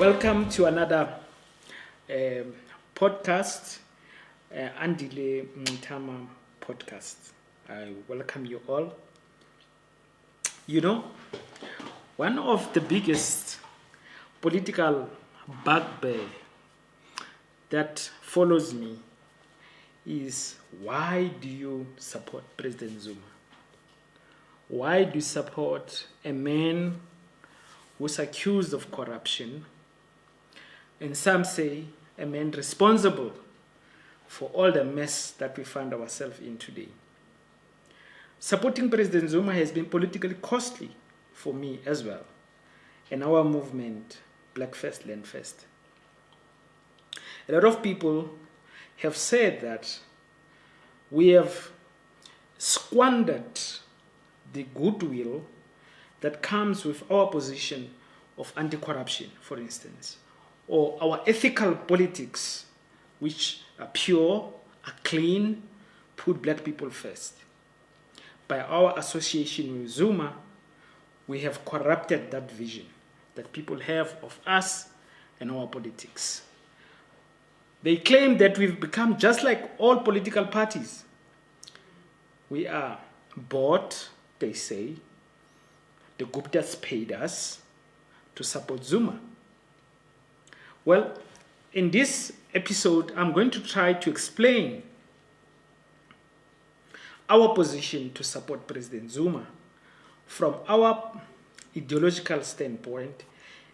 Welcome to another podcast, Andile Mngxitama podcast. I welcome you all. You know, one of the biggest political bugbear that follows me is, why do you support President Zuma? Why do you support a man who's accused of corruption, and some say a man responsible for all the mess that we find ourselves in today? Supporting President Zuma has been politically costly for me as well, and our movement, Black First, Land First. A lot of people have said that we have squandered the goodwill that comes with our position of anti-corruption, for instance, or our ethical politics, which are pure, are clean, put black people first. By our association with Zuma, we have corrupted that vision that people have of us and our politics. They claim that we've become just like all political parties. We are bought, they say. The Guptas paid us to support Zuma. Well, in this episode, I'm going to try to explain our position to support President Zuma from our ideological standpoint,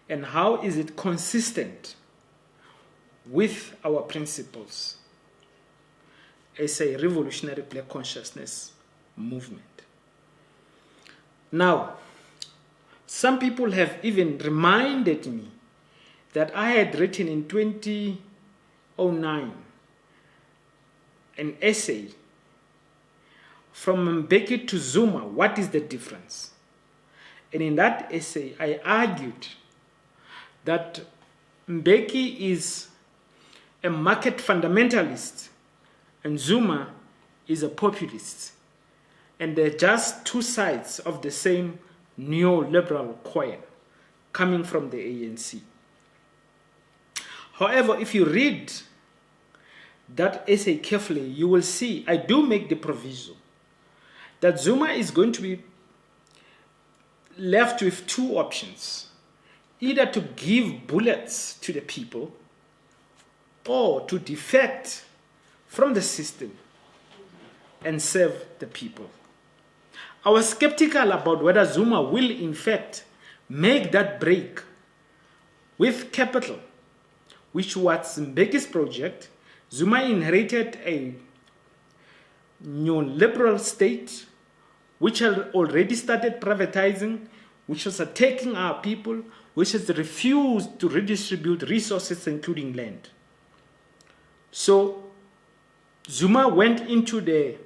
and how is it consistent with our principles as a revolutionary black consciousness movement. Now, some people have even reminded me that I had written in 2009 an essay, From Mbeki to Zuma, What is the Difference? And in that essay, I argued that Mbeki is a market fundamentalist and Zuma is a populist. And they're just two sides of the same neoliberal coin coming from the ANC. However, if you read that essay carefully, you will see I do make the proviso that Zuma is going to be left with two options: either to give bullets to the people or to defect from the system and serve the people. I was skeptical about whether Zuma will in fact make that break with capital, which was Mbeki's project. Zuma inherited a neoliberal state which had already started privatizing, which was attacking our people, which has refused to redistribute resources, including land. So Zuma went into the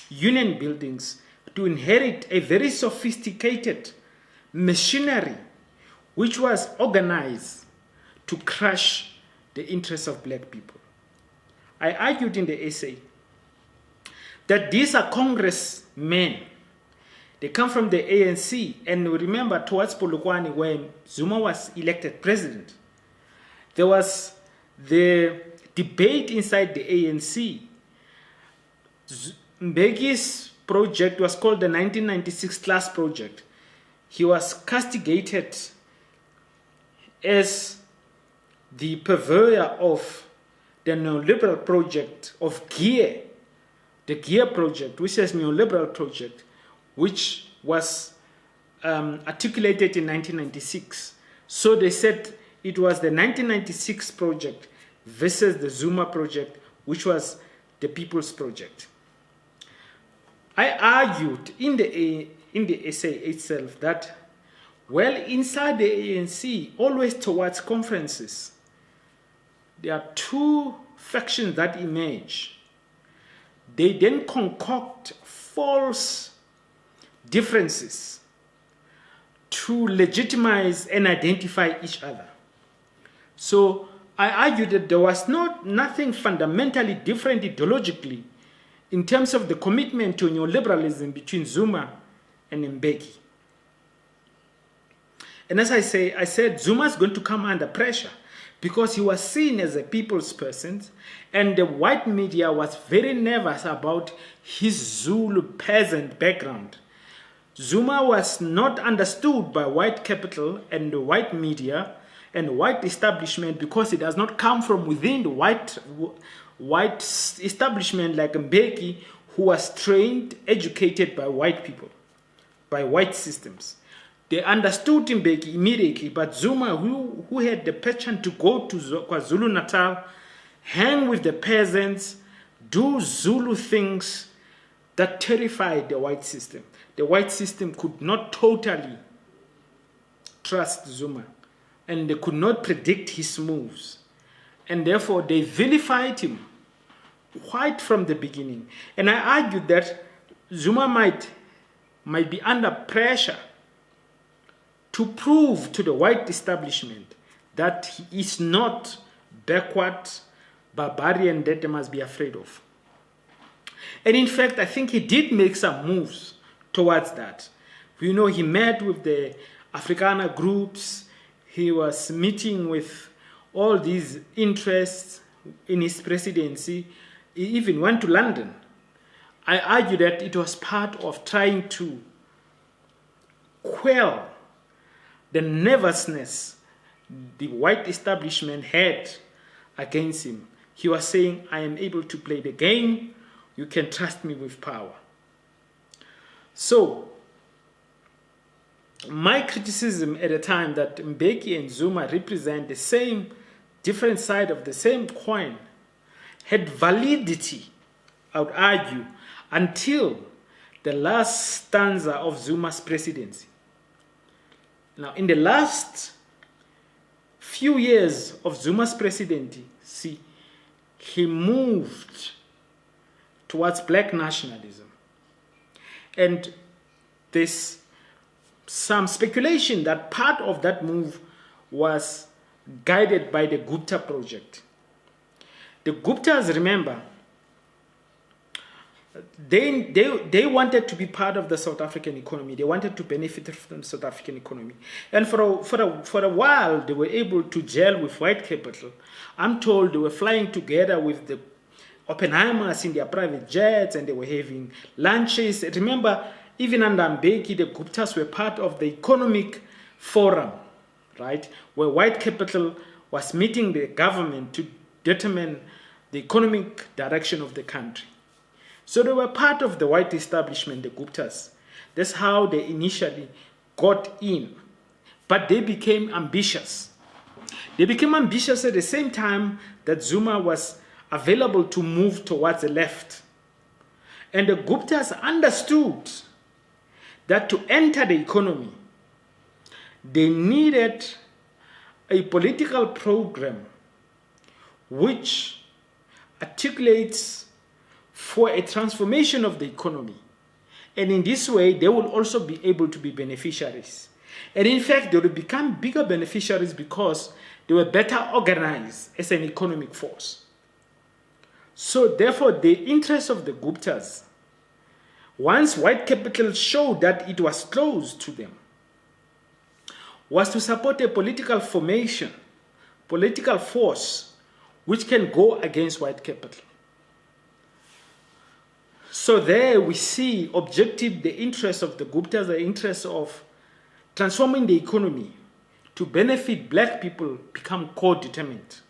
union buildings to inherit a very sophisticated machinery which was organized to crush the interests of black people. I argued in the essay that these are congressmen. They come from the ANC, and remember, towards Polokwane, when Zuma was elected president, there was the debate inside the ANC. Mbeki's project was called the 1996 class project. He was castigated as the purveyor of the neoliberal project of GEAR, the GEAR project, which is a neoliberal project, which was articulated in 1996. So they said it was the 1996 project versus the Zuma project, which was the people's project. I argued in the essay itself that, well, inside the ANC, always towards conferences, there are two factions that emerge. They then concoct false differences to legitimize and identify each other. So I argued that there was nothing fundamentally different ideologically in terms of the commitment to neoliberalism between Zuma and Mbeki. And as I said Zuma is going to come under pressure because he was seen as a people's person, and the white media was very nervous about his Zulu peasant background. Zuma was not understood by white capital and the white media and the white establishment because it does not come from within the white establishment like Mbeki, who was trained, educated by white people, by white systems. They understood Mbeki immediately, but Zuma, who had the passion to go to KwaZulu-Natal, hang with the peasants, do Zulu things that terrified the white system. The white system could not totally trust Zuma, and they could not predict his moves. And therefore, they vilified him quite from the beginning. And I argued that Zuma might be under pressure to prove to the white establishment that he is not backward, barbarian that they must be afraid of. And in fact, I think he did make some moves towards that. You know, he met with the Afrikaner groups. He was meeting with all these interests in his presidency. He even went to London. I argue that it was part of trying to quell the nervousness the white establishment had against him. He was saying, I am able to play the game. You can trust me with power. So, my criticism at the time that Mbeki and Zuma represent the same, different side of the same coin had validity, I would argue, until the last stanza of Zuma's presidency. Now, in the last few years of Zuma's presidency, he moved towards black nationalism. And there's some speculation that part of that move was guided by the Gupta project. The Guptas, remember, they wanted to be part of the South African economy. They wanted to benefit from the South African economy. And for a while, they were able to gel with white capital. I'm told they were flying together with the Oppenheimers in their private jets, and they were having lunches. Remember, even under Mbeki, the Guptas were part of the economic forum, right, where white capital was meeting the government to determine the economic direction of the country. So they were part of the white establishment, the Guptas. That's how they initially got in. But they became ambitious. They became ambitious at the same time that Zuma was available to move towards the left. And the Guptas understood that to enter the economy, they needed a political program which articulates for a transformation of the economy. And in this way, they will also be able to be beneficiaries. And in fact, they will become bigger beneficiaries because they were better organized as an economic force. So therefore, the interest of the Guptas, once white capital showed that it was close to them, was to support a political formation, political force, which can go against white capital. So there we see objective, the interest of the Guptas, the interest of transforming the economy to benefit black people become co-determined.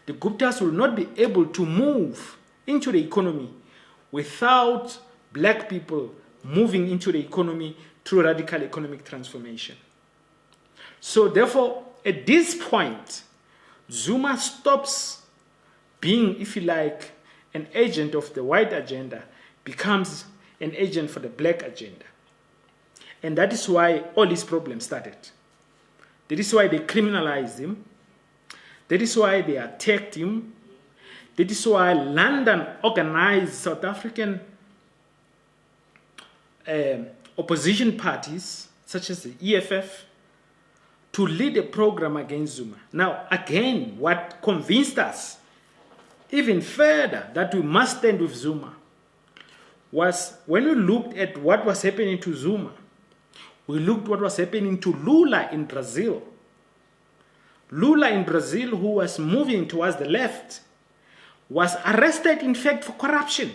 The Guptas will not be able to move into the economy without black people moving into the economy through radical economic transformation. So therefore, at this point, Zuma stops being, if you like, an agent of the white agenda, becomes an agent for the black agenda. And that is why all these problems started. That is why they criminalized him. That is why they attacked him. That is why London organized South African opposition parties, such as the EFF, to lead a program against Zuma. Now, again, what convinced us even further that we must stand with Zuma was when we looked at what was happening to Zuma, We looked what was happening to Lula in Brazil. Lula in Brazil, who was moving towards the left, was arrested, in fact, for corruption.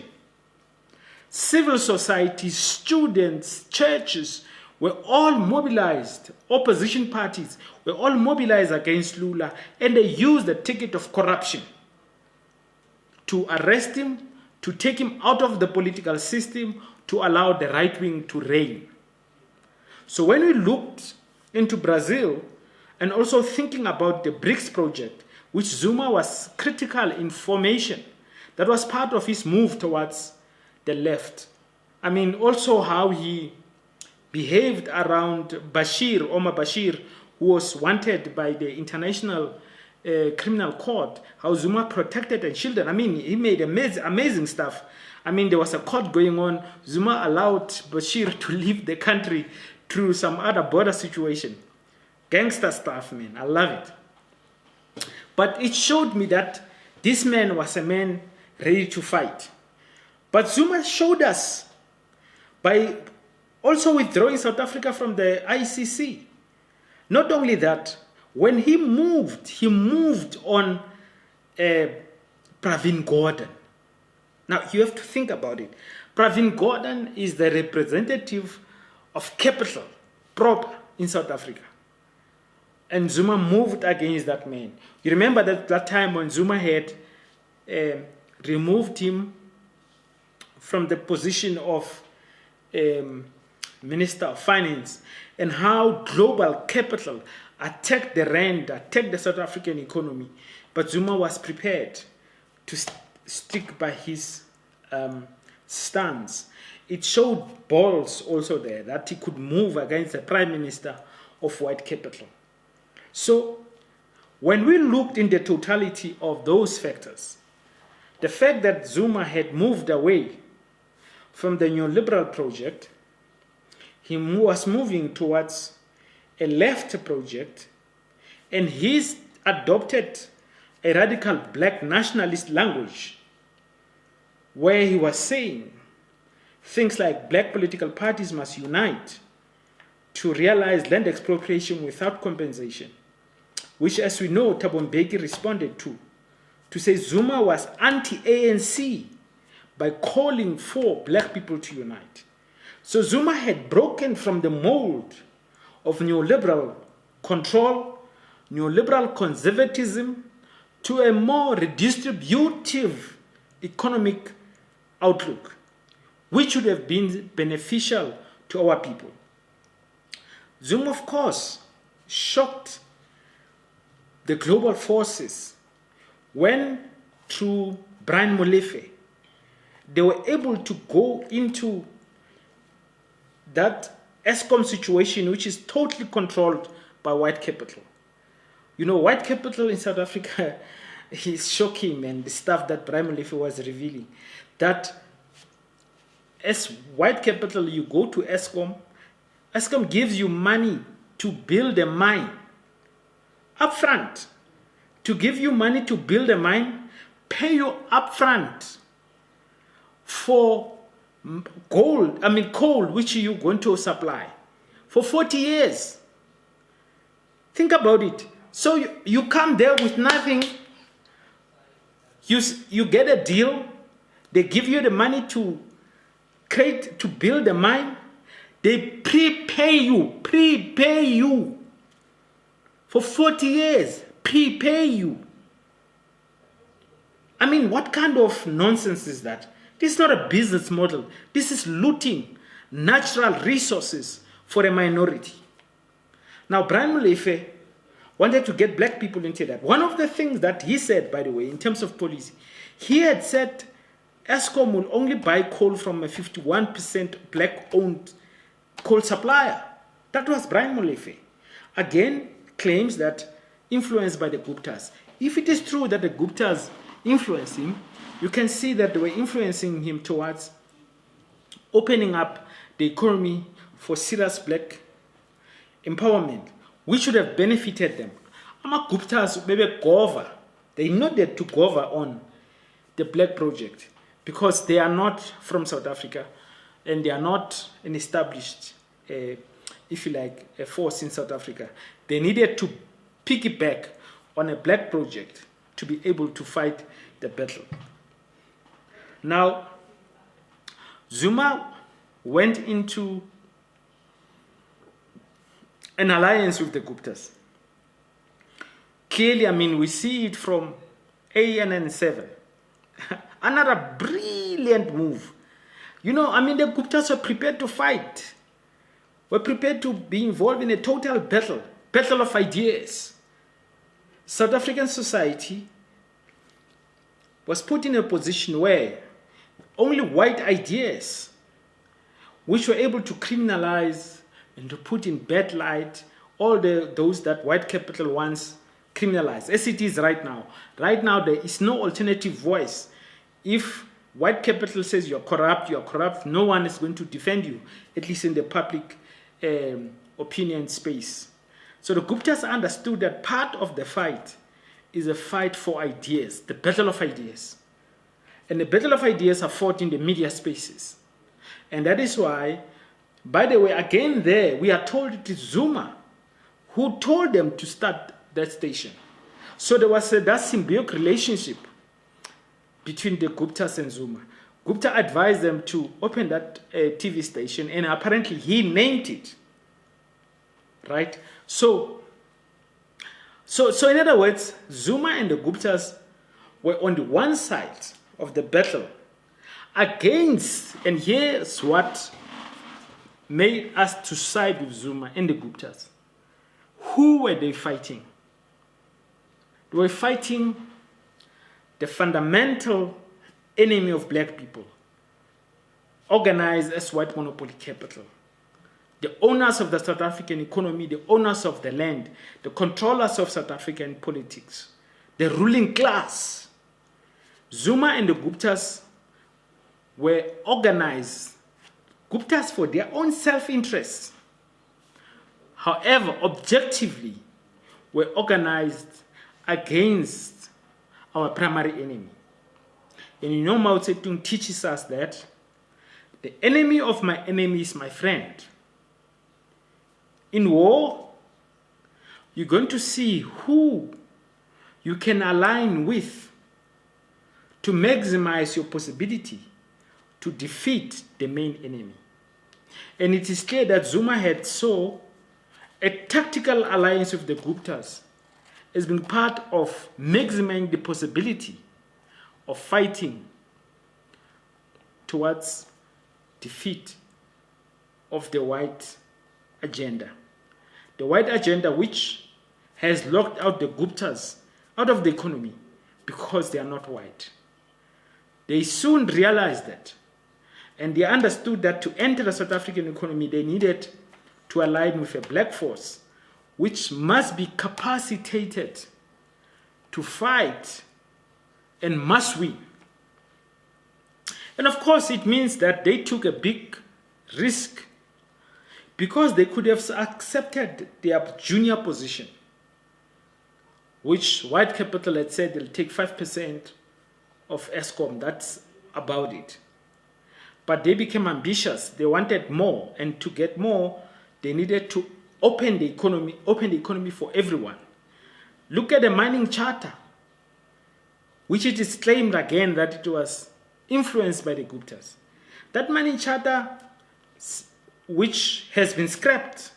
Civil society, students, churches were all mobilized. Opposition parties were all mobilized against Lula, and they used the ticket of corruption to arrest him, to take him out of the political system, to allow the right wing to reign. So when we looked into Brazil, and also thinking about the BRICS project, which Zuma was critical in formation, that was part of his move towards the left. I mean, also how he behaved around Omar Bashir, who was wanted by the International Criminal Court, how Zuma protected and shielded. I mean, he made amazing stuff. I mean, there was a court going on. Zuma allowed Bashir to leave the country through some other border situation. Gangster stuff, man. I love it. But it showed me that this man was a man ready to fight. But Zuma showed us by also withdrawing South Africa from the ICC. Not only that, when he moved on Pravin Gordhan. Now, you have to think about it. Pravin Gordhan is the representative of capital proper in South Africa. And Zuma moved against that man. You remember that time when Zuma had removed him from the position of Minister of Finance, and how global capital attacked the rand, attacked the South African economy. But Zuma was prepared to stick by his stance. It showed balls also there, that he could move against the Prime Minister of white capital. So, when we looked in the totality of those factors, the fact that Zuma had moved away from the neoliberal project, he was moving towards a left project, and he's adopted a radical black nationalist language where he was saying things like black political parties must unite to realize land expropriation without compensation, which, as we know, Thabo Mbeki responded to say Zuma was anti-ANC by calling for black people to unite. So Zuma had broken from the mold of neoliberal control, neoliberal conservatism, to a more redistributive economic outlook, which would have been beneficial to our people. Zuma, of course, shocked the global forces when, through Brian Molefe, they were able to go into that Eskom situation, which is totally controlled by white capital. You know, white capital in South Africa is shocking, man, the stuff that Brian Molefe was revealing. That as white capital, you go to Eskom, Eskom gives you money to build a mine. Upfront. To give you money to build a mine, pay you upfront for coal, which you're going to supply for 40 years. Think about it. So you come there with nothing. You get a deal. They give you the money to build a mine. They prepay you for 40 years. Prepay you. I mean, what kind of nonsense is that? This is not a business model. This is looting natural resources for a minority. Now, Brian Molefe wanted to get black people into that. One of the things that he said, by the way, in terms of policy, he had said Eskom will only buy coal from a 51% black-owned coal supplier. That was Brian Molefe. Again, claims that influenced by the Guptas. If it is true that the Guptas influenced him, you can see that they were influencing him towards opening up the economy for serious black empowerment, which would have benefited them. Ama Guptas maybe cover. They needed to cover on the black project because they are not from South Africa and they are not an established if you like, a force in South Africa. They needed to piggyback on a black project to be able to fight the battle. Now, Zuma went into an alliance with the Guptas. Clearly, I mean, we see it from ANN 7. Another brilliant move. You know, I mean, the Guptas were prepared to fight. Were prepared to be involved in a total battle of ideas. South African society was put in a position where only white ideas, which were able to criminalize and to put in bad light all those that white capital wants criminalized, as it is right now. Right now, there is no alternative voice. If white capital says you're corrupt, no one is going to defend you, at least in the public opinion space. So the Guptas understood that part of the fight is a fight for ideas, the battle of ideas. And the battle of ideas are fought in the media spaces. And that is why, by the way, again there, we are told it is Zuma who told them to start that station. So there was that symbiotic relationship between the Guptas and Zuma. Gupta advised them to open that TV station, and apparently he named it. Right? So in other words, Zuma and the Guptas were on the one side of the battle against, and here's what made us to side with Zuma and the Guptas. Who were they fighting? They were fighting the fundamental enemy of black people, organized as white monopoly capital. The owners of the South African economy, the owners of the land, the controllers of South African politics, the ruling class. Zuma and the Guptas were organized, Guptas for their own self-interest. However, objectively, were organized against our primary enemy. And you know, Mao Zedong teaches us that the enemy of my enemy is my friend. In war, you're going to see who you can align with to maximize your possibility to defeat the main enemy. And it is clear that Zuma had saw a tactical alliance with the Guptas as being part of maximizing the possibility of fighting towards defeat of the white agenda. The white agenda which has locked out the Guptas out of the economy because they are not white. They soon realized that, and they understood that to enter the South African economy, they needed to align with a black force which must be capacitated to fight and must win. And of course, it means that they took a big risk because they could have accepted their junior position, which white capital had said they'll take 5% of Eskom. That's about it. But they became ambitious. They wanted more, and to get more, they needed to open the economy for everyone. Look at the mining charter, which it is claimed again that it was influenced by the Guptas. That mining charter, which has been scrapped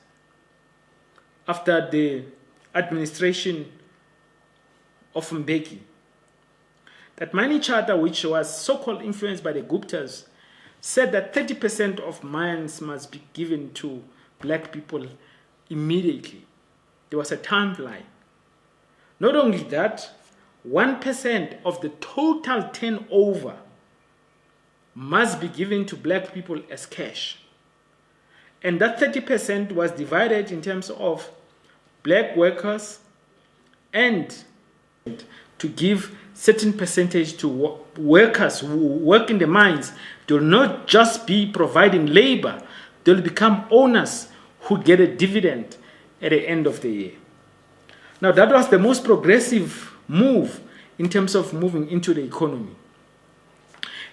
after the administration of Mbeki. That mining charter, which was so-called influenced by the Guptas, said that 30% of mines must be given to black people immediately. There was a timeline. Not only that, 1% of the total turnover must be given to black people as cash. And that 30% was divided in terms of black workers and to give certain percentage to workers who work in the mines. They will not just be providing labor, they'll become owners who get a dividend at the end of the year. Now that was the most progressive move in terms of moving into the economy.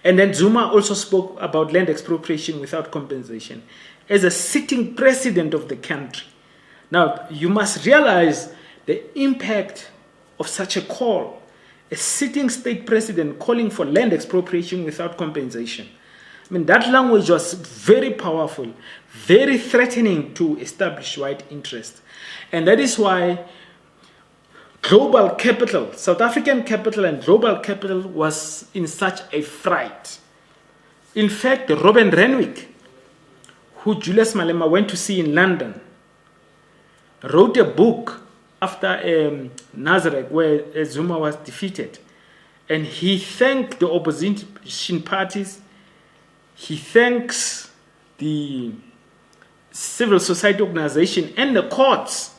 And then Zuma also spoke about land expropriation without compensation. as a sitting president of the country. Now, you must realize the impact of such a call. A sitting state president calling for land expropriation without compensation. I mean, that language was very powerful, very threatening to establish white interest. And that is why global capital, South African capital and global capital was in such a fright. In fact, Robin Renwick, who Julius Malema went to see in London, wrote a book after Nazareth, where Zuma was defeated. And he thanked the opposition parties. He thanks the civil society organization and the courts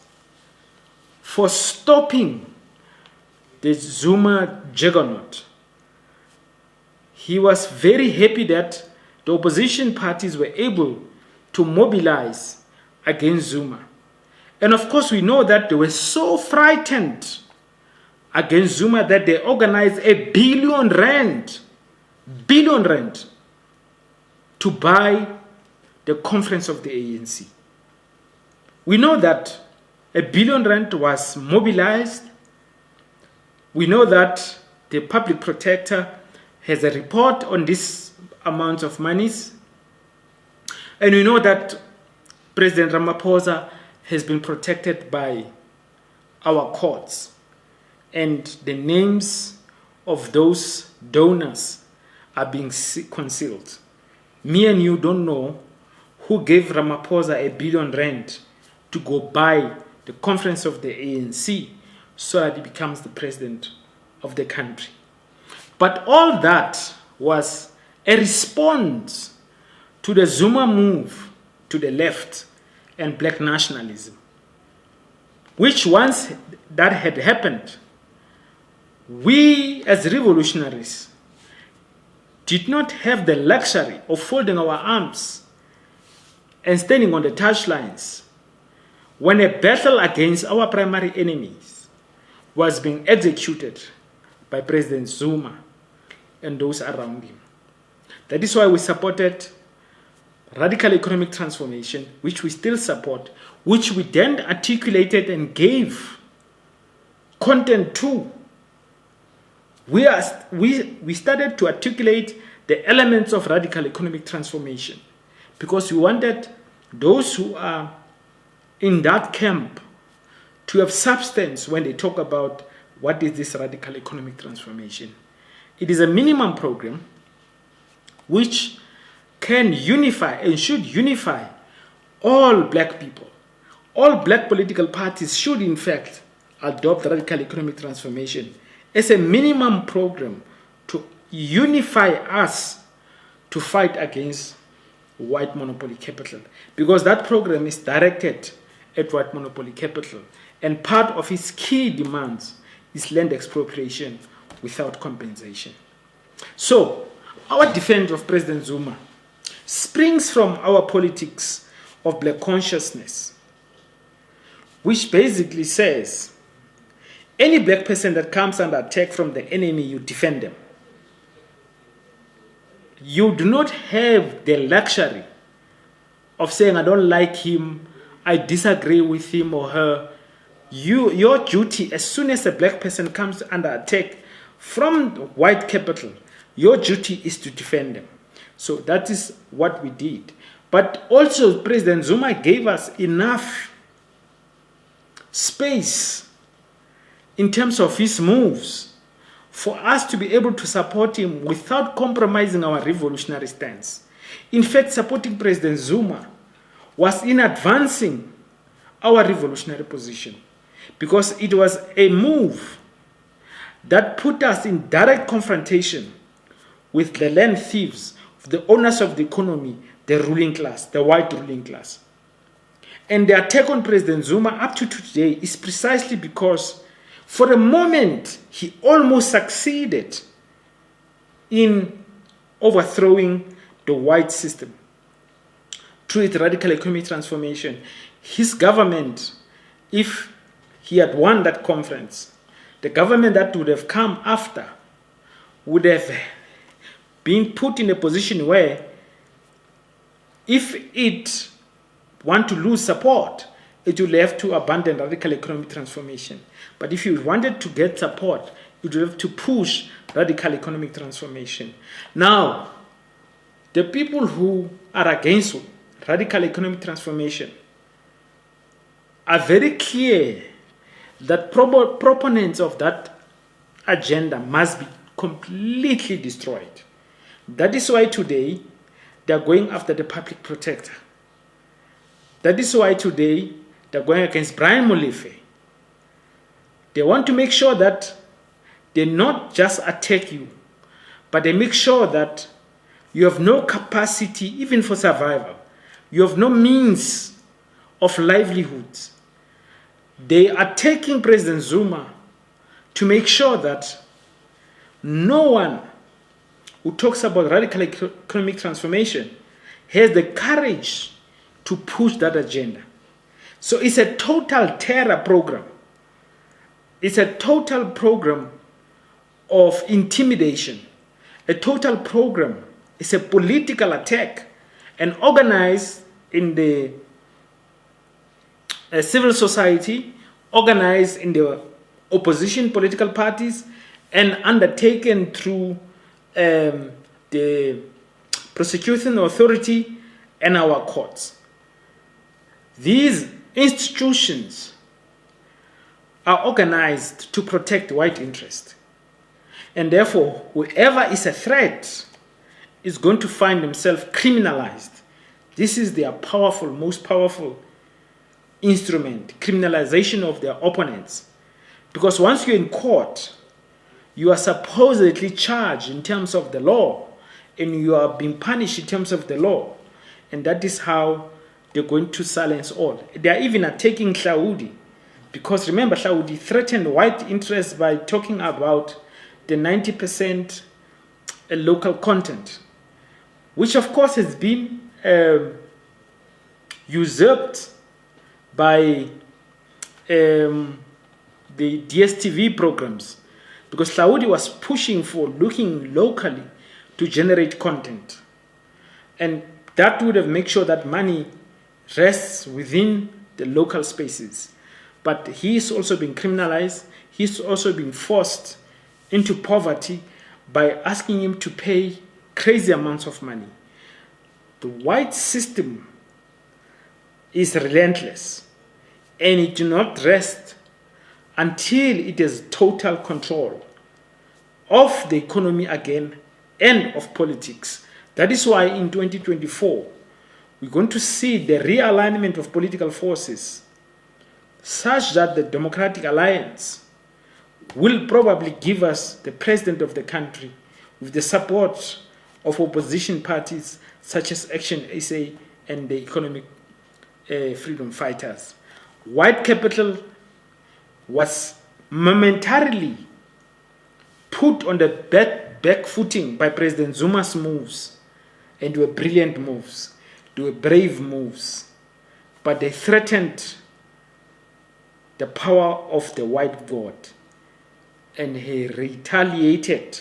for stopping the Zuma juggernaut. He was very happy that the opposition parties were able to mobilize against Zuma. And of course, we know that they were so frightened against Zuma that they organized a billion rand to buy the conference of the ANC. We know that a billion rand was mobilized. We know that the public protector has a report on this amount of monies. And we know that President Ramaphosa has been protected by our courts. And the names of those donors are being concealed. Me and you don't know who gave Ramaphosa a billion rand to go buy the conference of the ANC so that he becomes the president of the country. But all that was a response to the Zuma move to the left and black nationalism, which once that had happened, we as revolutionaries did not have the luxury of folding our arms and standing on the touchlines when a battle against our primary enemies was being executed by President Zuma and those around him. That is why we supported radical economic transformation, which we still support, which we then articulated and gave content to. We started to articulate the elements of radical economic transformation because we wanted those who are in that camp to have substance when they talk about what is this radical economic transformation. It is a minimum program which can unify and should unify all black people. All black political parties should in fact adopt radical economic transformation as a minimum program to unify us to fight against white monopoly capital, because that program is directed at white monopoly capital, and part of its key demands is land expropriation without compensation. So our defense of President Zuma springs from our politics of black consciousness, which basically says any black person that comes under attack from the enemy, you defend them. You do not have the luxury of saying, I don't like him, I disagree with him or her. Your duty, as soon as a black person comes under attack from white capital, your duty is to defend them. So that is what we did. But also President Zuma gave us enough space in terms of his moves for us to be able to support him without compromising our revolutionary stance. In fact, supporting President Zuma was in advancing our revolutionary position, because it was a move that put us in direct confrontation with the land thieves, the owners of the economy, the ruling class, the white ruling class. And the attack on President Zuma up to today is precisely because for a moment he almost succeeded in overthrowing the white system through its radical economic transformation. His government, if he had won that conference, the government that would have come after would have been put in a position where if it want to lose support, it will have to abandon radical economic transformation. But if you wanted to get support, you would have to push radical economic transformation. Now, the people who are against radical economic transformation are very clear that proponents of that agenda must be completely destroyed. That is why today they are going after the public protector. That is why today they are going against Brian Molefe. They want to make sure that they not just attack you, but they make sure that you have no capacity even for survival. You have no means of livelihoods. They are taking President Zuma to make sure that no one who talks about radical economic transformation has the courage to push that agenda. So it's a total terror program. It's a total program of intimidation. A total program. It's a political attack and organized in the civil society, organized in the opposition political parties, and undertaken through the prosecuting authority and our courts. These institutions are organized to protect white interest. And therefore, whoever is a threat is going to find themselves criminalized. This is their powerful, most powerful instrument, criminalization of their opponents. Because once you're in court, you are supposedly charged in terms of the law, and you are being punished in terms of the law. And that is how they're going to silence all. They are even attacking Hlaudi. Because remember, Hlaudi threatened white interests by talking about the 90% local content, which of course has been usurped by the DSTV programs, because Hlaudi was pushing for looking locally to generate content, and that would have made sure that money rests within the local spaces. But he's also been criminalized. He's also been forced into poverty by asking him to pay crazy amounts of money. The white system is relentless, and it do not rest until it has total control of the economy again and of politics. That is why in 2024, we're going to see the realignment of political forces such that the Democratic Alliance will probably give us the president of the country with the support of opposition parties such as Action SA and the economic freedom fighters. White capital was momentarily put on the back footing by President Zuma's moves, and they were brilliant moves. They were brave moves, but they threatened the power of the white god, and he retaliated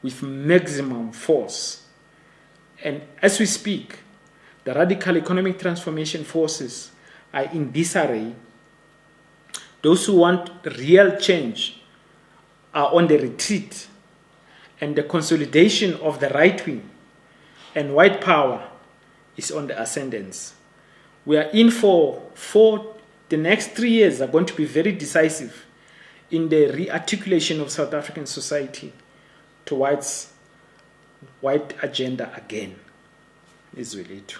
with maximum force. And as we speak, the radical economic transformation forces are in disarray. Those who want real change are on the retreat, and the consolidation of the right wing and white power is on the ascendance. We are in for the next 3 years are going to be very decisive in the re-articulation of South African society towards white agenda again. Izwe lethu.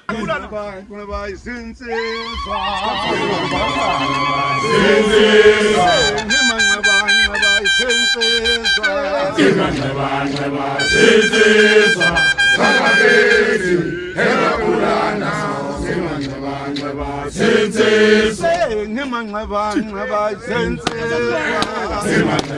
Sensei,